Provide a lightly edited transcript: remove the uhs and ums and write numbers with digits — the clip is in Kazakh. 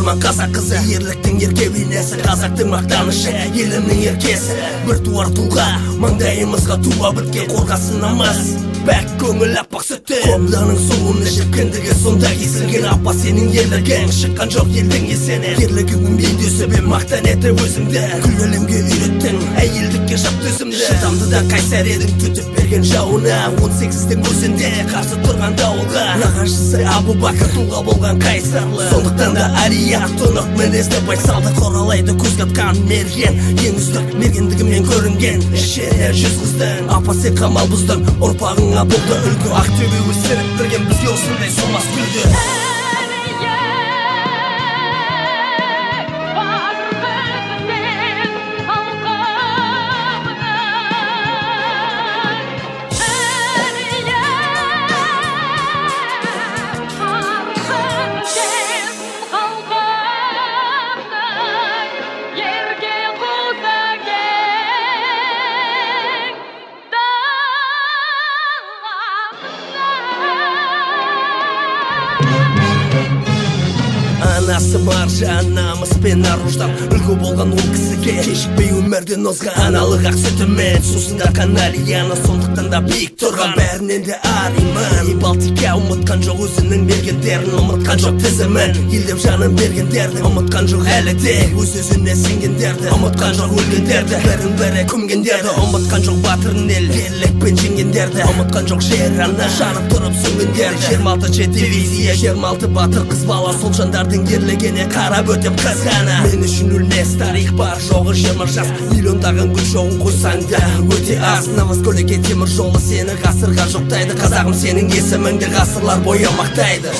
жаман қазақ қызы, ерліктің ерке бейнесі, қазақтың мақтанышы, елімнің еркесі. Бір туар тұлға, маңдайымызға туа біткен қорғасынамыз. Бәк көңіл аппақ сүтті, қобданың суын ішіп кіндігі сонда кесілген. Апа сенің ерлігің шыққан жоқ елдің есені. Ерлігіңнің бейнесі бен мақтан етіп өзіңді, күл әлемге үйреттің, әйелдікке жап төзімді. Шыдамды да қайсар едің түтіп берген жауына, 18-дің өзінде қарсы тұрған дауылға. Нағашысы Абу Бакыр тұлға болған қайсарлы, сондықтан да Алия тұнық мінезді байсалды, қоралайды көз қатқан мерген. Ең үздік мергендігімен көрінген ішіне 100 қыздың. Апа сен қамал бұздың, ұрпағыңа болды үлгі. Ақтөбе өсіріп бірген бізге осындай солмас күлді. Анасы маржан, намыс пен аруждан үлгі болған ол кісіге, кешікпей өмірден озған аналық ақ сүтімен сусындатқан Алияны, сондықтан да биік тұрған бәрінен де аримын. Балтика ұмытқан жоқ өзінің бергендерін, ұмытқан жоқ тізімін, елдеп жанын бергендерді, ұмытқан жоқ әлі де өз-өзіне сенгендерді, ұмытқан жоқ өлгендерді, бірін-бірі көмгендерді, ұмытқан жоқ батырын ел ерлікпен жеңгендерді, ұмытқан жоқ жер ана жанып тұрып сөнгендерді. 26 дивизия, 26 батыр қыз бала, сол жандардың ерлігіне қарап өтіп қызғана. Мен үшін өлмес тарих бар жоғы 20 жас, миллиондаған гүл шоғын қойсаң да өте аз. Намаз көліге темір жолы сені ғасырға жоқтайды, қазағым сенің есіміңді ғасырлар бойы мақтайды.